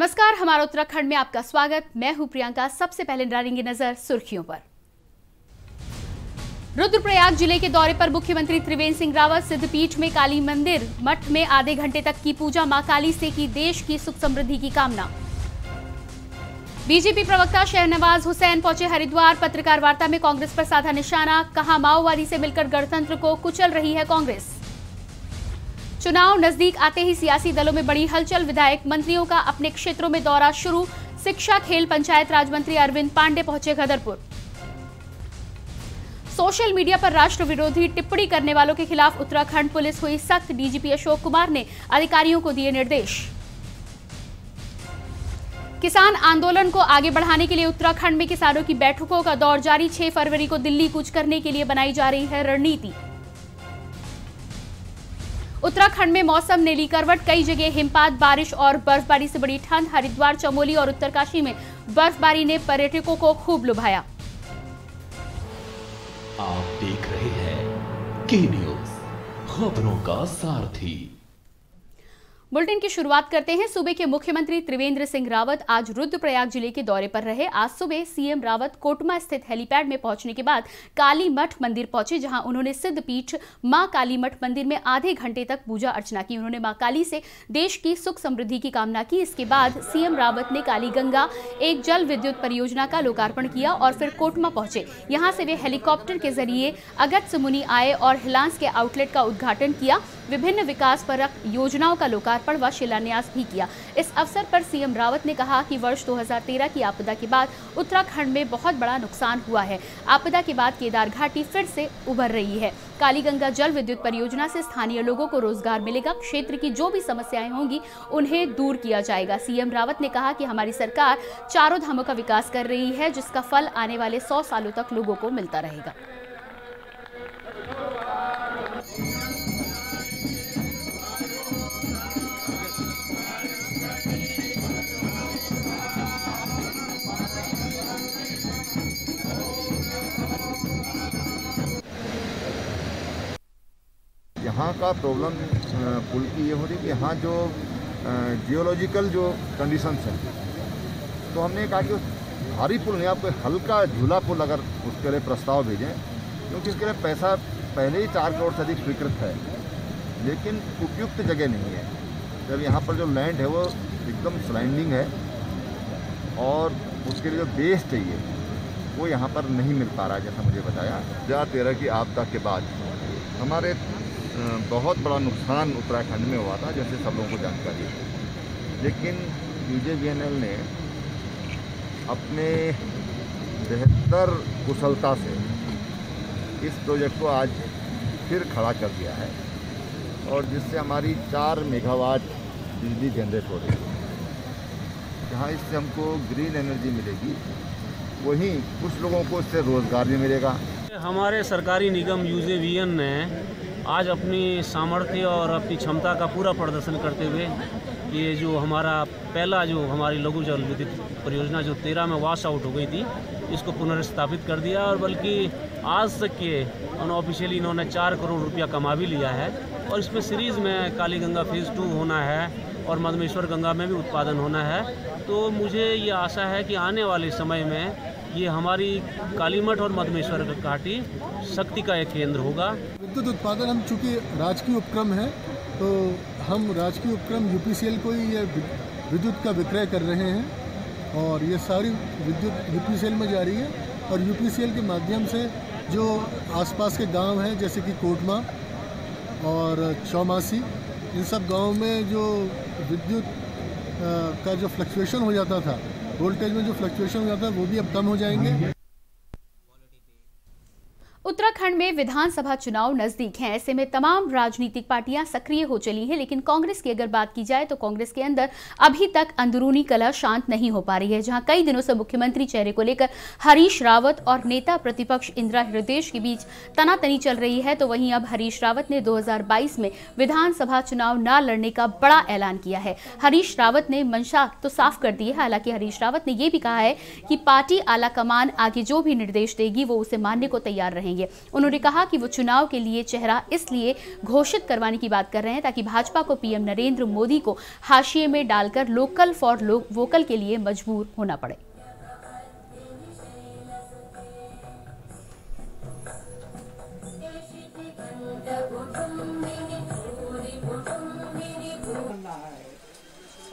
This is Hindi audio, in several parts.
नमस्कार, हमारा उत्तराखंड में आपका स्वागत। मैं हूं प्रियंका। सबसे पहले डालेंगे नजर सुर्खियों पर। रुद्रप्रयाग जिले के दौरे पर मुख्यमंत्री त्रिवेंद्र सिंह रावत। सिद्धपीठ में काली मंदिर मठ में आधे घंटे तक की पूजा। मां काली से की देश की सुख समृद्धि की कामना। बीजेपी प्रवक्ता शहनवाज हुसैन पहुंचे हरिद्वार। पत्रकार वार्ता में कांग्रेस पर साधा निशाना। कहा, माओवादी से मिलकर गणतंत्र को कुचल रही है कांग्रेस। चुनाव नजदीक आते ही सियासी दलों में बड़ी हलचल। विधायक मंत्रियों का अपने क्षेत्रों में दौरा शुरू। शिक्षा, खेल, पंचायत राज मंत्री अरविंद पांडे पहुंचे गदरपुर। सोशल मीडिया पर राष्ट्र विरोधी टिप्पणी करने वालों के खिलाफ उत्तराखंड पुलिस हुई सख्त। डीजीपी अशोक कुमार ने अधिकारियों को दिए निर्देश। किसान आंदोलन को आगे बढ़ाने के लिए उत्तराखंड में किसानों की बैठकों का दौर जारी। 6 फरवरी को दिल्ली कूच करने के लिए बनाई जा रही है रणनीति। उत्तराखंड में मौसम ने ली करवट। कई जगह हिमपात, बारिश और बर्फबारी से बड़ी ठंड। हरिद्वार, चमोली और उत्तरकाशी में बर्फबारी ने पर्यटकों को खूब लुभाया। आप देख रहे हैं के न्यूज, खबरों का सारथी। बुलेटिन की शुरुआत करते हैं। सूबे के मुख्यमंत्री त्रिवेंद्र सिंह रावत आज रुद्रप्रयाग जिले के दौरे पर रहे। आज सुबह सीएम रावत कोटमा स्थित हेलीपैड में पहुंचने के बाद काली मठ मंदिर पहुंचे, जहां उन्होंने सिद्धपीठ मां काली मठ मंदिर में आधे घंटे तक पूजा अर्चना की। उन्होंने मां काली से देश की सुख समृद्धि की कामना की। इसके बाद सीएम रावत ने काली गंगा एक जल विद्युत परियोजना का लोकार्पण किया और फिर कोटमा पहुंचे। यहां से वे हेलीकॉप्टर के जरिए अगस्त्य मुनि आए और हिलांस के आउटलेट का उद्घाटन किया। विभिन्न विकास परक योजनाओं का लोकार्पण व शिलान्यास भी किया। इस अवसर पर सीएम रावत ने कहा कि वर्ष 2013 की आपदा के बाद उत्तराखंड में बहुत बड़ा नुकसान हुआ है। आपदा के बाद केदार घाटी फिर से उभर रही है। काली गंगा जल विद्युत परियोजना से स्थानीय लोगों को रोजगार मिलेगा। क्षेत्र की जो भी समस्याएं होंगी उन्हें दूर किया जाएगा। सीएम रावत ने कहा कि हमारी सरकार चारों धामों का विकास कर रही है, जिसका फल आने वाले 100 सालों तक लोगों को मिलता रहेगा। यहाँ का प्रॉब्लम पुल की ये हो रही है कि यहाँ जो जियोलॉजिकल जो कंडीशंस हैं, तो हमने कहा कि भारी पुल नहीं, आप हल्का झूला पुल अगर उसके लिए प्रस्ताव भेजें, क्योंकि इसके लिए पैसा पहले ही 4 करोड़ से अधिक स्वीकृत है, लेकिन उपयुक्त जगह नहीं है। जब यहाँ पर जो लैंड है वो एकदम सराउंडिंग है और उसके लिए जो बेस चाहिए वो यहाँ पर नहीं मिल पा रहा है। जैसा मुझे बताया, 2013 की आपदा के बाद हमारे बहुत बड़ा नुकसान उत्तराखंड में हुआ था, जैसे सब लोगों को जानकारी है। लेकिन UJVNL ने अपने बेहतर कुशलता से इस प्रोजेक्ट को आज फिर खड़ा कर दिया है और जिससे हमारी 4 मेगावाट बिजली जनरेट हो रही है। जहाँ इससे हमको ग्रीन एनर्जी मिलेगी, वहीं कुछ लोगों को इससे रोज़गार भी मिलेगा। हमारे सरकारी निगम UJVN ने आज अपनी सामर्थ्य और अपनी क्षमता का पूरा प्रदर्शन करते हुए ये जो हमारा पहला जो हमारी लघु जल विद्युत परियोजना जो 13 में वॉश आउट हो गई थी, इसको पुनर्स्थापित कर दिया और बल्कि आज तक के अनऑफिशियली इन्होंने 4 करोड़ रुपया कमा भी लिया है। और इसमें सीरीज़ में काली गंगा फेज़ 2 होना है और मधमेश्वर गंगा में भी उत्पादन होना है। तो मुझे ये आशा है कि आने वाले समय में ये हमारी कालीमठ और मधमेश्वर घाटी शक्ति का एक केंद्र होगा। विद्युत उत्पादन हम चूँकि राजकीय उपक्रम है, तो हम राजकीय उपक्रम UPCL को ही ये विद्युत का विक्रय कर रहे हैं और ये सारी विद्युत UPCL में जा रही है। और UPCL के माध्यम से जो आसपास के गांव हैं, जैसे कि कोटमा और चौमासी, इन सब गाँव में जो विद्युत का जो फ्लक्चुएशन हो जाता था, वोल्टेज में जो फ्लक्चुएशन हो जाता है, वो भी अब कम हो जाएंगे। उत्तराखंड में विधानसभा चुनाव नजदीक हैं। ऐसे में तमाम राजनीतिक पार्टियां सक्रिय हो चली हैं, लेकिन कांग्रेस की अगर बात की जाए तो कांग्रेस के अंदर अभी तक अंदरूनी कलह शांत नहीं हो पा रही है। जहां कई दिनों से मुख्यमंत्री चेहरे को लेकर हरीश रावत और नेता प्रतिपक्ष इंदिरा हृदयेश के बीच तनातनी चल रही है, तो वहीं अब हरीश रावत ने 2022 में विधानसभा चुनाव न लड़ने का बड़ा ऐलान किया है। हरीश रावत ने मंशा तो साफ कर दी है। हालांकि हरीश रावत ने यह भी कहा है कि पार्टी आला कमान आगे जो भी निर्देश देगी वो उसे मानने को तैयार रहेंगे। उन्होंने कहा कि वो चुनाव के लिए चेहरा इसलिए घोषित करवाने की बात कर रहे हैं ताकि भाजपा को पीएम नरेंद्र मोदी को हाशिए में डालकर लोकल फॉर वोकल के लिए मजबूर होना पड़े।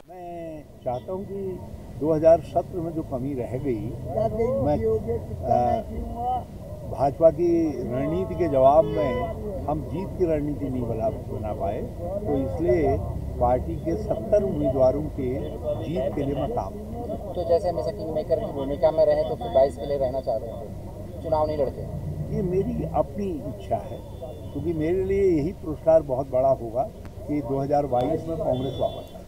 मैं चाहता हूं कि 2017 में जो कमी रह गई, मैं भाजपा की रणनीति के जवाब में हम जीत की रणनीति नहीं बना पाए, तो इसलिए पार्टी के 70 उम्मीदवारों के जीत के लिए मैं काम। तो जैसे हमेशा किंग मेकर की भूमिका में रहे तो फिर 22 के लिए रहना चाह रहे हैं, चुनाव नहीं लड़ते? ये मेरी अपनी इच्छा है, क्योंकि मेरे लिए यही पुरस्कार बहुत बड़ा होगा कि 2022 में कांग्रेस वापस आए।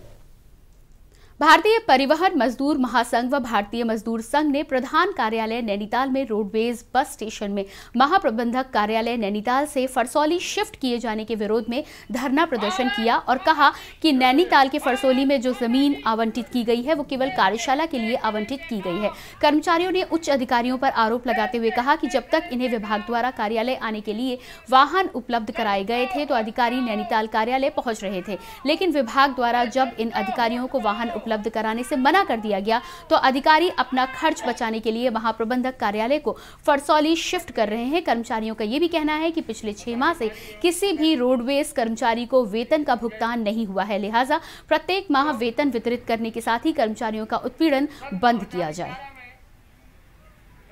भारतीय परिवहन मजदूर महासंघ व भारतीय मजदूर संघ ने प्रधान कार्यालय नैनीताल में रोडवेज बस स्टेशन में महाप्रबंधक कार्यालय नैनीताल से फरसौली शिफ्ट किए जाने के विरोध में धरना प्रदर्शन किया और कहा कि नैनीताल के फरसौली में जो जमीन आवंटित की गई है वो केवल कार्यशाला के लिए आवंटित की गई है। कर्मचारियों ने उच्च अधिकारियों पर आरोप लगाते हुए कहा कि जब तक इन्हें विभाग द्वारा कार्यालय आने के लिए वाहन उपलब्ध कराए गए थे तो अधिकारी नैनीताल कार्यालय पहुंच रहे थे, लेकिन विभाग द्वारा जब इन अधिकारियों को वाहन उपलब्ध कराने से मना कर दिया गया तो अधिकारी अपना खर्च बचाने के लिए महाप्रबंधक कार्यालय को फरसौली शिफ्ट कर रहे हैं। कर्मचारियों का यह भी कहना है कि पिछले 6 माह से किसी भी रोडवेज कर्मचारी को वेतन का भुगतान नहीं हुआ है, लिहाजा प्रत्येक माह वेतन वितरित करने के साथ ही कर्मचारियों का उत्पीड़न बंद किया जाए।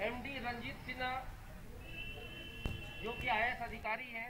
एमडी रंजीत सिन्हा जो कि आईएएस अधिकारी हैं,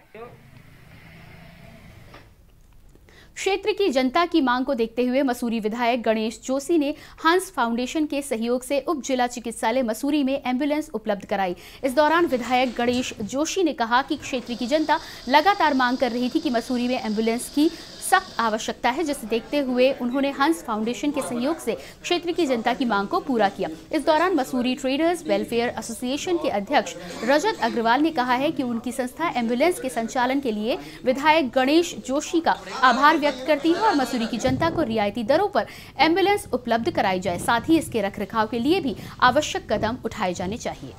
क्षेत्र की जनता की मांग को देखते हुए मसूरी विधायक गणेश जोशी ने हंस फाउंडेशन के सहयोग से उप जिला चिकित्सालय मसूरी में एम्बुलेंस उपलब्ध कराई। इस दौरान विधायक गणेश जोशी ने कहा कि क्षेत्र की जनता लगातार मांग कर रही थी कि मसूरी में एम्बुलेंस की सख्त आवश्यकता है, जिसे देखते हुए उन्होंने हंस फाउंडेशन के सहयोग से क्षेत्र की जनता की मांग को पूरा किया। इस दौरान मसूरी ट्रेडर्स वेलफेयर एसोसिएशन के अध्यक्ष रजत अग्रवाल ने कहा है कि उनकी संस्था एम्बुलेंस के संचालन के लिए विधायक गणेश जोशी का आभार व्यक्त करती है और मसूरी की जनता को रियायती दरों पर एम्बुलेंस उपलब्ध कराई जाए, साथ ही इसके रखरखाव के लिए भी आवश्यक कदम उठाए जाने चाहिए।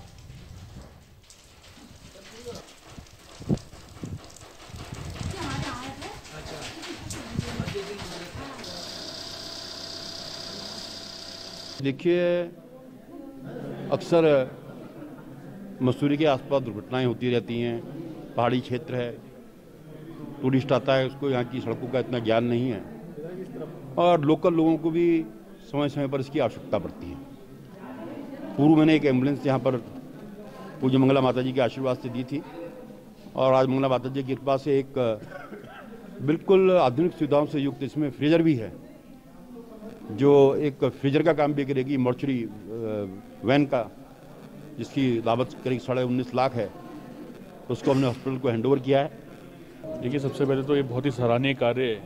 देखिए, अक्सर मसूरी के आसपास दुर्घटनाएं होती रहती हैं। पहाड़ी क्षेत्र है, टूरिस्ट आता है, उसको यहाँ की सड़कों का इतना ज्ञान नहीं है और लोकल लोगों को भी समय समय पर इसकी आवश्यकता पड़ती है। पूर्व मैंने एक एम्बुलेंस यहाँ पर पूज्य मंगला माता जी के आशीर्वाद से दी थी और आज मंगला माता जी की कृपा से एक बिल्कुल आधुनिक सुविधाओं से युक्त इसमें फ्रीजर भी है, जो एक फ्रीजर का काम भी करेगी। मॉर्चरी वैन का, जिसकी लागत करीब 19.5 लाख है, तो उसको हमने हॉस्पिटल को हैंडओवर किया है। देखिए, सबसे पहले तो ये बहुत ही सराहनीय कार्य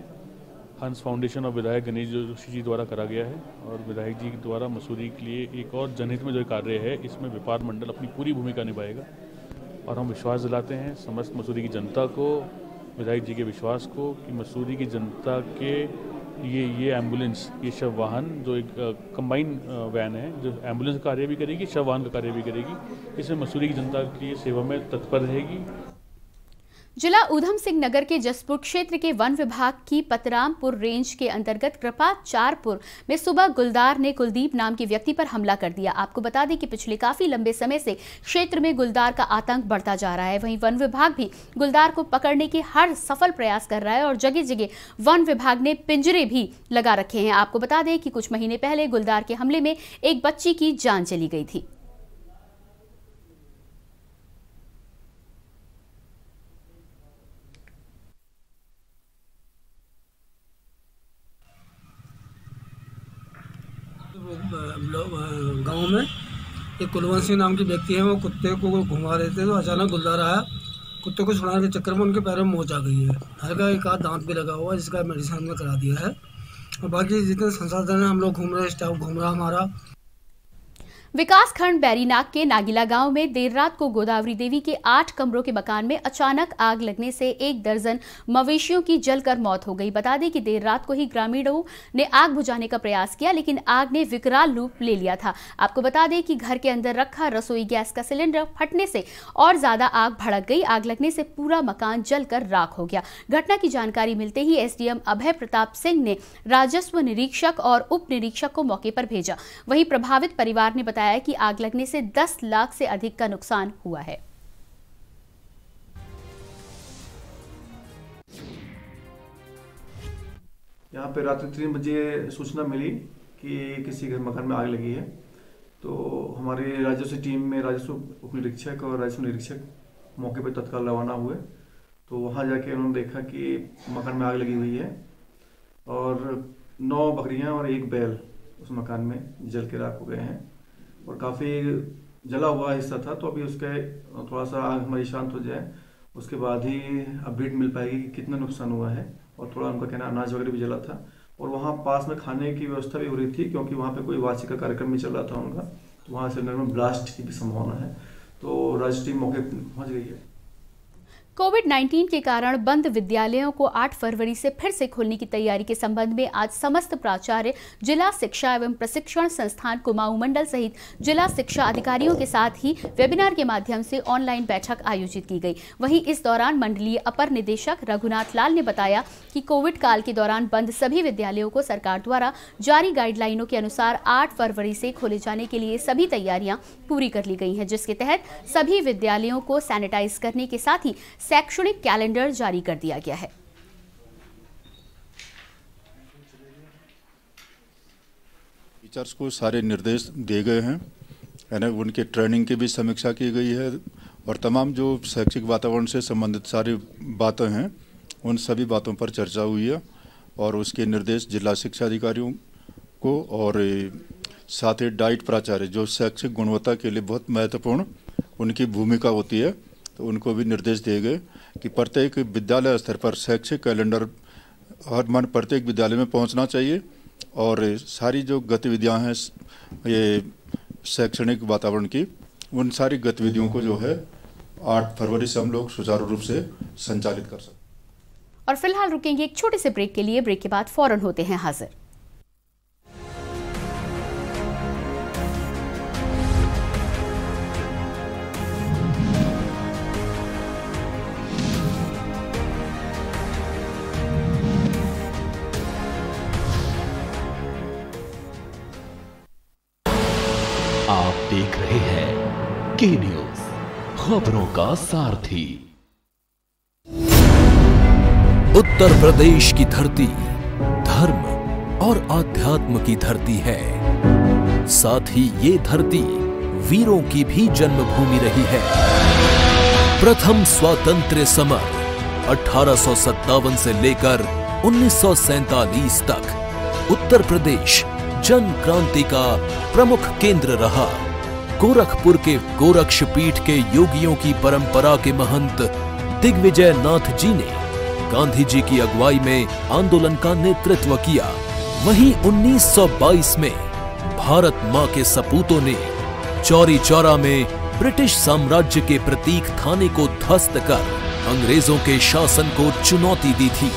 हंस फाउंडेशन और विधायक गणेश जोशी जी द्वारा करा गया है और विधायक जी द्वारा मसूरी के लिए एक और जनहित में जो कार्य है, इसमें व्यापार मंडल अपनी पूरी भूमिका निभाएगा और हम विश्वास दिलाते हैं समस्त मसूरी की जनता को, विधायक जी के विश्वास को कि मसूरी की जनता के ये एम्बुलेंस, ये शव वाहन जो एक कंबाइन वैन है, जो एम्बुलेंस का कार्य भी करेगी, शव वाहन का कार्य भी करेगी, इसमें मसूरी की जनता की सेवा में तत्पर रहेगी। जिला ऊधम सिंह नगर के जसपुर क्षेत्र के वन विभाग की पतरामपुर रेंज के अंतर्गत कृपाचारपुर में सुबह गुलदार ने कुलदीप नाम के व्यक्ति पर हमला कर दिया। आपको बता दें कि पिछले काफी लंबे समय से क्षेत्र में गुलदार का आतंक बढ़ता जा रहा है। वहीं वन विभाग भी गुलदार को पकड़ने के हर सफल प्रयास कर रहा है और जगह जगह वन विभाग ने पिंजरे भी लगा रखे हैं। आपको बता दें कि कुछ महीने पहले गुलदार के हमले में एक बच्ची की जान चली गई थी। गांव में एक कुलवंत सिंह नाम के व्यक्ति है, वो कुत्ते को घुमा रहे थे तो अचानक गुलदार आया। कुत्ते को छुड़ाने के चक्कर में उनके पैरों में मोच आ गई है, हल्का एक आध दांत भी लगा हुआ है, जिसका मेडिसिन हमने करा दिया है और बाकी जितने संसाधन हैं हम लोग घूम रहे हैं, स्टाफ घूम रहा हमारा। विकासखंड बैरीनाग के नागिला गांव में देर रात को गोदावरी देवी के 8 कमरों के मकान में अचानक आग लगने से 1 दर्जन मवेशियों की जलकर मौत हो गई। बता दें कि देर रात को ही ग्रामीणों ने आग बुझाने का प्रयास किया, लेकिन आग ने विकराल रूप ले लिया था। आपको बता दें कि घर के अंदर रखा रसोई गैस का सिलेंडर फटने से और ज्यादा आग भड़क गई। आग लगने से पूरा मकान जलकर राख हो गया। घटना की जानकारी मिलते ही एसडीएम अभय प्रताप सिंह ने राजस्व निरीक्षक और उप निरीक्षक को मौके पर भेजा। वहीं प्रभावित परिवार ने बताया कि आग लगने से 10 लाख से अधिक का नुकसान हुआ है। यहाँ पे रात्रि 3 बजे सूचना मिली कि किसी घर मकान में आग लगी है, तो हमारी राजस्व टीम में राजस्व उप निरीक्षक और राजस्व निरीक्षक मौके पर तत्काल रवाना हुए। तो वहाँ जाके उन्होंने देखा कि मकान में आग लगी हुई है और 9 बकरियाँ और 1 बैल उस मकान में जल के राख हो गए हैं और काफ़ी जला हुआ हिस्सा था। तो अभी उसके थोड़ा सा आग हमारी शांत हो जाए उसके बाद ही अपडेट मिल पाएगी कि कितना नुकसान हुआ है। और थोड़ा उनका कहना अनाज वगैरह भी जला था और वहाँ पास में खाने की व्यवस्था भी हो रही थी, क्योंकि वहाँ पे कोई वार्षिक का कार्यक्रम भी चल रहा था उनका, तो वहाँ सिलेंडर में ब्लास्ट की भी संभावना है। तो राज्य टीम मौके पर पहुँच गई है। कोविड-19 के कारण बंद विद्यालयों को 8 फरवरी से फिर से खोलने की तैयारी के संबंध में आज समस्त प्राचार्य, जिला शिक्षा एवं प्रशिक्षण संस्थान कुमाऊं मंडल सहित जिला शिक्षा अधिकारियों के साथ ही वेबिनार के माध्यम से ऑनलाइन बैठक आयोजित की गई। वहीं इस दौरान मंडलीय अपर निदेशक रघुनाथ लाल ने बताया कि कोविड काल के दौरान बंद सभी विद्यालयों को सरकार द्वारा जारी गाइडलाइनों के अनुसार 8 फरवरी से खोले जाने के लिए सभी तैयारियां पूरी कर ली गई हैं, जिसके तहत सभी विद्यालयों को सैनिटाइज करने के साथ ही शैक्षणिक कैलेंडर जारी कर दिया गया है। टीचर्स को सारे निर्देश दिए गए हैं, यानी उनके ट्रेनिंग की भी समीक्षा की गई है और तमाम जो शैक्षिक वातावरण से संबंधित सारी बातें हैं उन सभी बातों पर चर्चा हुई है और उसके निर्देश जिला शिक्षा अधिकारियों को और साथ ही डाइट प्राचार्य जो शैक्षिक गुणवत्ता के लिए बहुत महत्वपूर्ण उनकी भूमिका होती है, तो उनको भी निर्देश दिए गए कि प्रत्येक विद्यालय स्तर पर शैक्षिक कैलेंडर हर प्रत्येक विद्यालय में पहुंचना चाहिए और सारी जो गतिविधियां हैं ये शैक्षणिक वातावरण की, उन सारी गतिविधियों को जो है 8 फरवरी से हम लोग सुचारू रूप से संचालित कर सकते। और फिलहाल रुकेंगे एक छोटे से ब्रेक के लिए। ब्रेक के बाद फौरन होते हैं हाजिर। आप देख रहे हैं के न्यूज, खबरों का सारथी। उत्तर प्रदेश की धरती धर्म और आध्यात्म की धरती है, साथ ही ये धरती वीरों की भी जन्मभूमि रही है। प्रथम स्वातंत्र्य समर 1857 से लेकर 1947 तक उत्तर प्रदेश जन क्रांति का प्रमुख केंद्र रहा। गोरखपुर के गोरक्षपीठ के योगियों की परंपरा के महंत दिग्विजय नाथ जी ने गांधी जी की अगुवाई में आंदोलन का नेतृत्व किया। वहीं 1922 में भारत मां के सपूतों ने चौरी चौरा में ब्रिटिश साम्राज्य के प्रतीक थाने को ध्वस्त कर अंग्रेजों के शासन को चुनौती दी थी।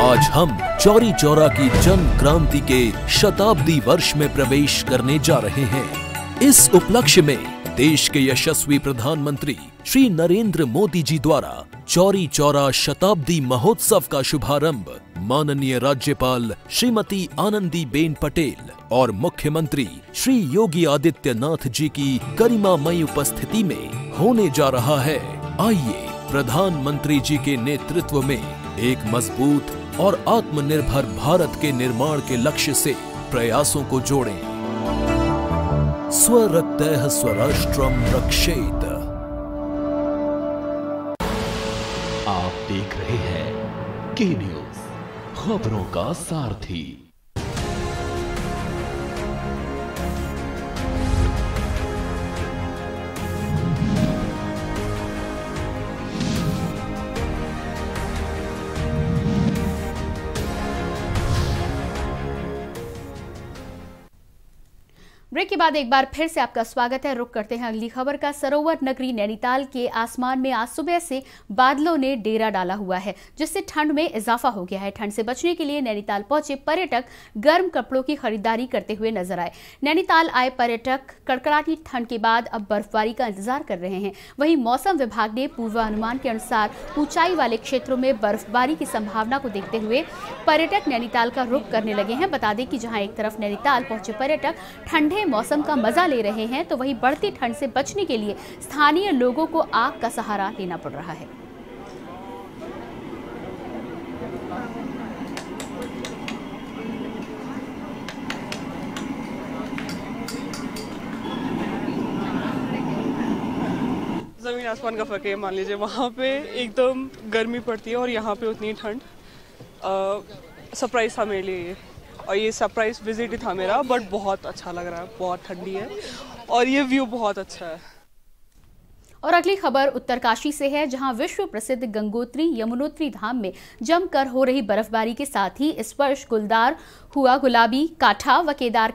आज हम चौरी चौरा की जन क्रांति के शताब्दी वर्ष में प्रवेश करने जा रहे हैं। इस उपलक्ष्य में देश के यशस्वी प्रधानमंत्री श्री नरेंद्र मोदी जी द्वारा चौरी चौरा शताब्दी महोत्सव का शुभारंभ माननीय राज्यपाल श्रीमती आनंदीबेन पटेल और मुख्यमंत्री श्री योगी आदित्यनाथ जी की गरिमामयी उपस्थिति में होने जा रहा है। आइए प्रधानमंत्री जी के नेतृत्व में एक मजबूत और आत्मनिर्भर भारत के निर्माण के लक्ष्य से प्रयासों को जोड़ें। स्वरक्तः स्वराष्ट्रम रक्षेत। आप देख रहे हैं के न्यूज, खबरों का सारथी। ब्रेक के बाद एक बार फिर से आपका स्वागत है। रुक करते हैं अगली खबर का। सरोवर नगरी नैनीताल के आसमान में आज सुबह से बादलों ने डेरा डाला हुआ है, जिससे ठंड में इजाफा हो गया है। ठंड से बचने के लिए नैनीताल पहुंचे पर्यटक गर्म कपड़ों की खरीदारी करते हुए नजर आए। नैनीताल आए पर्यटक कड़कड़ाती ठंड के बाद अब बर्फबारी का इंतजार कर रहे हैं। वहीं मौसम विभाग ने पूर्वानुमान के अनुसार ऊंचाई वाले क्षेत्रों में बर्फबारी की संभावना को देखते हुए पर्यटक नैनीताल का रुख करने लगे हैं। बता दें कि जहां एक तरफ नैनीताल पहुंचे पर्यटक ठंडे मौसम का मजा ले रहे हैं, तो वहीं बढ़ती ठंड से बचने के लिए स्थानीय लोगों को आग का सहारा लेना पड़ रहा है। जमीन आसमान का फर्क है। मान लीजिए वहाँ पे एकदम गर्मी पड़ती है और यहाँ पे उतनी ठंड। सरप्राइज था मेरे लिए ये, और ये सरप्राइज विजिट ही था मेरा, बट बहुत अच्छा लग रहा है। बहुत ठंडी है और ये व्यू बहुत अच्छा है। और अगली खबर उत्तरकाशी से है, जहां विश्व प्रसिद्ध गंगोत्री यमुनोत्री धाम में जमकर हो रही बर्फबारी के साथ ही इस वर्ष गुलदार हुआ गुलाबी काठा व केदार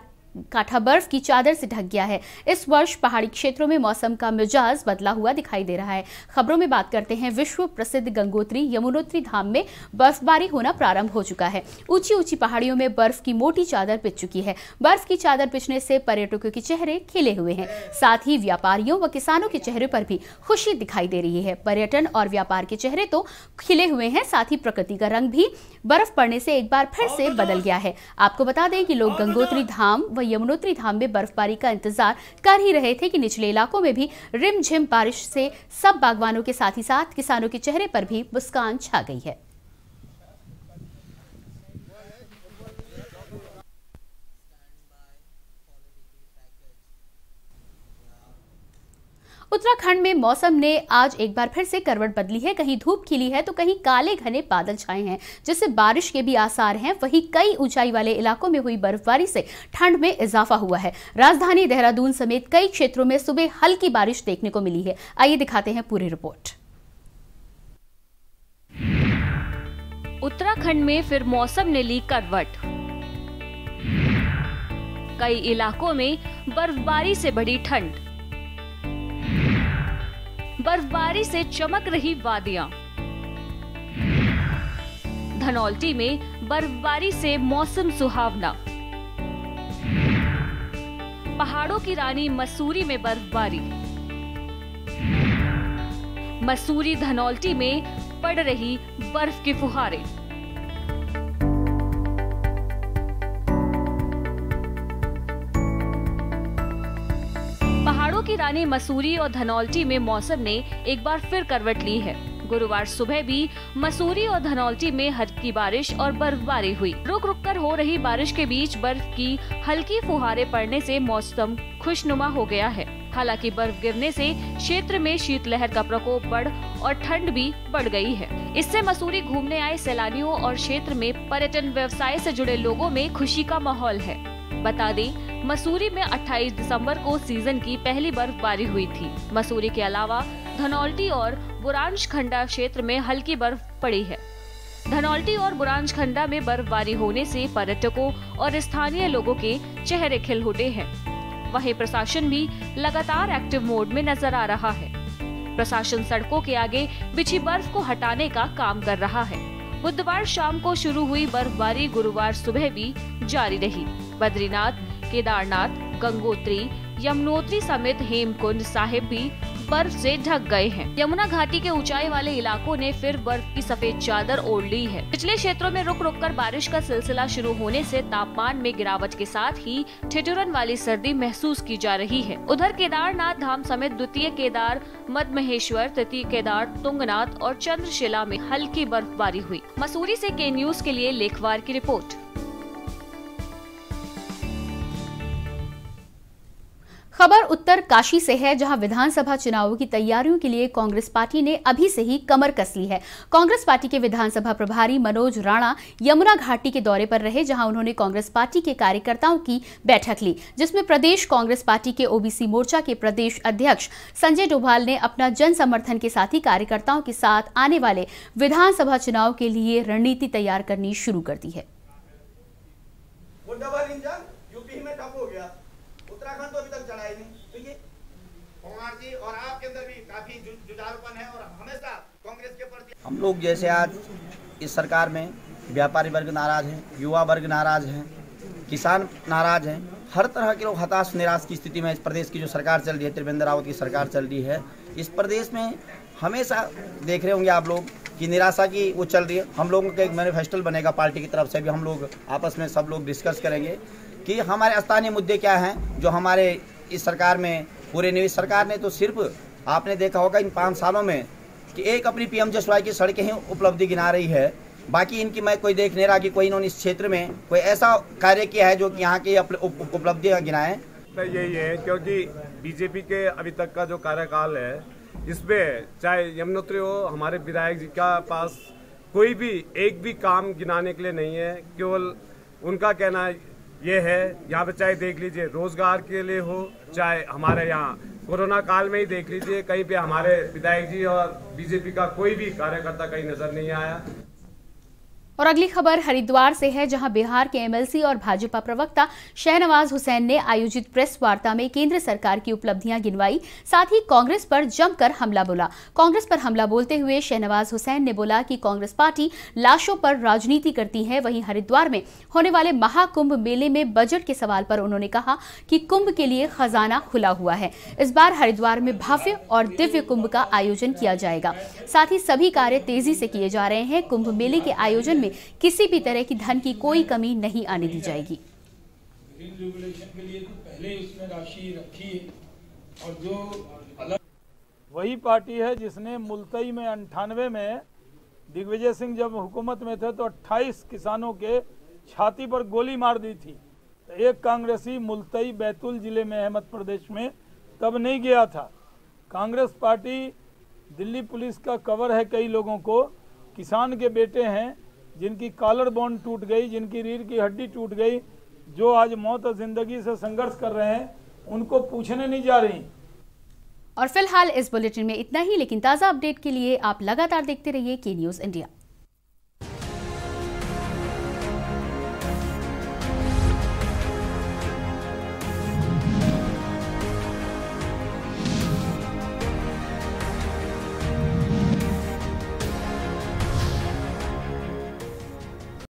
काठा बर्फ की चादर से ढक गया है। इस वर्ष पहाड़ी क्षेत्रों में मौसम का मिजाज बदला हुआ दिखाई दे रहा है। खबरों में बात करते हैं, विश्व प्रसिद्ध गंगोत्री यमुनोत्री धाम में बर्फबारी होना प्रारंभ हो चुका है। ऊंची ऊंची पहाड़ियों में बर्फ की मोटी चादर बिछ चुकी है। बर्फ की चादर बिछने से पर्यटकों के चेहरे खिले हुए हैं, साथ ही व्यापारियों व किसानों के चेहरे पर भी खुशी दिखाई दे रही है। पर्यटन और व्यापार के चेहरे तो खिले हुए हैं, साथ ही प्रकृति का रंग भी बर्फ पड़ने से एक बार फिर से बदल गया है। आपको बता दें कि लोग गंगोत्री धाम व यमुनोत्री धाम में बर्फबारी का इंतजार कर ही रहे थे कि निचले इलाकों में भी रिमझिम बारिश से सब बागवानों के साथ ही साथ किसानों के चेहरे पर भी मुस्कान छा गई है। उत्तराखंड में मौसम ने आज एक बार फिर से करवट बदली है। कहीं धूप खिली है तो कहीं काले घने बादल छाए हैं, जिससे बारिश के भी आसार हैं। वहीं कई ऊंचाई वाले इलाकों में हुई बर्फबारी से ठंड में इजाफा हुआ है। राजधानी देहरादून समेत कई क्षेत्रों में सुबह हल्की बारिश देखने को मिली है। आइए दिखाते हैं पूरी रिपोर्ट। उत्तराखंड में फिर मौसम ने ली करवट। कई इलाकों में बर्फबारी से बढ़ी ठंड। बर्फबारी से चमक रही वादियां। धनौल्टी में बर्फबारी से मौसम सुहावना। पहाड़ों की रानी मसूरी में बर्फबारी। मसूरी धनौल्टी में पड़ रही बर्फ की फुहारें। पहाड़ों की रानी मसूरी और धनौल्टी में मौसम ने एक बार फिर करवट ली है। गुरुवार सुबह भी मसूरी और धनौल्टी में हल्की बारिश और बर्फबारी हुई। रुक रुक कर हो रही बारिश के बीच बर्फ की हल्की फुहारें पड़ने से मौसम खुशनुमा हो गया है। हालांकि बर्फ गिरने से क्षेत्र में शीतलहर का प्रकोप बढ़ और ठंड भी बढ़ गई है। इससे मसूरी घूमने आए सैलानियों और क्षेत्र में पर्यटन व्यवसाय से जुड़े लोगों में खुशी का माहौल है। बता दें, मसूरी में 28 दिसंबर को सीजन की पहली बर्फबारी हुई थी। मसूरी के अलावा धनौल्टी और बुरांशखंडा क्षेत्र में हल्की बर्फ पड़ी है। धनौल्टी और बुरांशखंडा में बर्फबारी होने से पर्यटकों और स्थानीय लोगों के चेहरे खिल उठे हैं। वहीं प्रशासन भी लगातार एक्टिव मोड में नजर आ रहा है। प्रशासन सड़कों के आगे बिछी बर्फ को हटाने का काम कर रहा है। बुधवार शाम को शुरू हुई बर्फबारी गुरुवार सुबह भी जारी रही। बद्रीनाथ, केदारनाथ, गंगोत्री, यमुनोत्री समेत हेमकुंड साहिब भी बर्फ से ढक गए हैं। यमुना घाटी के ऊंचाई वाले इलाकों ने फिर बर्फ की सफेद चादर ओढ़ ली है। पिछले क्षेत्रों में रुक रुक कर बारिश का सिलसिला शुरू होने से तापमान में गिरावट के साथ ही ठिठुरन वाली सर्दी महसूस की जा रही है। उधर केदारनाथ धाम समेत द्वितीय केदार, मदमहेश्वर, तृतीय केदार, तुंगनाथ और चंद्रशिला में हल्की बर्फबारी हुई। मसूरी से के न्यूज के लिए लेखवार की रिपोर्ट। खबर उत्तर काशी से है, जहां विधानसभा चुनावों की तैयारियों के लिए कांग्रेस पार्टी ने अभी से ही कमर कस ली है। कांग्रेस पार्टी के विधानसभा प्रभारी मनोज राणा यमुना घाटी के दौरे पर रहे, जहां उन्होंने कांग्रेस पार्टी के कार्यकर्ताओं की बैठक ली, जिसमें प्रदेश कांग्रेस पार्टी के ओबीसी मोर्चा के प्रदेश अध्यक्ष संजय डोभाल ने अपना जन समर्थन के साथ ही कार्यकर्ताओं के साथ आने वाले विधानसभा चुनाव के लिए रणनीति तैयार करनी शुरू कर दी है। हम लोग जैसे आज इस सरकार में व्यापारी वर्ग नाराज़ हैं, युवा वर्ग नाराज़ हैं, किसान नाराज़ हैं, हर तरह के लोग हताश निराश की स्थिति में इस प्रदेश की जो सरकार चल रही है, त्रिवेंद्र रावत की सरकार चल रही है, इस प्रदेश में हमेशा देख रहे होंगे आप लोग कि निराशा की वो चल रही है। हम लोगों का एक मैनिफेस्टो बनेगा पार्टी की तरफ से भी, हम लोग आपस में सब लोग डिस्कस करेंगे कि हमारे स्थानीय मुद्दे क्या हैं जो हमारे इस सरकार में पूरे नहीं। सरकार ने तो सिर्फ आपने देखा होगा इन 5 सालों में कि एक अपनी PM-JY की सड़कें ही उपलब्धि गिना रही है, बाकी इनकी मैं कोई देख नहीं रहा कि कोई इन्होंने इस क्षेत्र में कोई ऐसा कार्य किया है जो कि यहाँ की उपलब्धियाँ गिनाएं। यही है क्योंकि बीजेपी के अभी तक का जो कार्यकाल है इसमें चाहे यमुनोत्री हो, हमारे विधायक जी का पास कोई भी एक भी काम गिनाने के लिए नहीं है। केवल उनका कहना ये है, यहाँ पे चाहे देख लीजिए रोजगार के लिए हो, चाहे हमारे यहाँ कोरोना काल में ही देख लीजिए, कहीं पे हमारे विधायक जी और बीजेपी का कोई भी कार्यकर्ता कहीं नजर नहीं आया। और अगली खबर हरिद्वार से है, जहां बिहार के MLC और भाजपा प्रवक्ता शहनवाज हुसैन ने आयोजित प्रेस वार्ता में केंद्र सरकार की उपलब्धियां गिनवाई, साथ ही कांग्रेस पर जमकर हमला बोला। कांग्रेस पर हमला बोलते हुए शहनवाज हुसैन ने बोला कि कांग्रेस पार्टी लाशों पर राजनीति करती है। वहीं हरिद्वार में होने वाले महाकुंभ मेले में बजट के सवाल पर उन्होंने कहा कि कुंभ के लिए खजाना खुला हुआ है। इस बार हरिद्वार में भव्य और दिव्य कुंभ का आयोजन किया जाएगा, साथ ही सभी कार्य तेजी से किए जा रहे हैं। कुंभ मेले के आयोजन किसी भी तरह की धन की कोई कमी नहीं आने दी जाएगी। के लिए तो पहले इसमें राशि रखी है और जो अलग वही पार्टी है जिसने मुल्तई में 98 में दिग्विजय सिंह जब हुकूमत में थे तो 28 किसानों के छाती पर गोली मार दी थी। तो एक कांग्रेसी मुल्तई बैतूल जिले में है मध्य प्रदेश में, तब नहीं गया था। कांग्रेस पार्टी दिल्ली पुलिस का कवर है कई लोगों को। किसान के बेटे हैं जिनकी कॉलर बोन टूट गई, जिनकी रीढ़ की हड्डी टूट गई, जो आज मौत और जिंदगी से संघर्ष कर रहे हैं, उनको पूछने नहीं जा रही। और फिलहाल इस बुलेटिन में इतना ही, लेकिन ताज़ा अपडेट के लिए आप लगातार देखते रहिए के न्यूज़ इंडिया।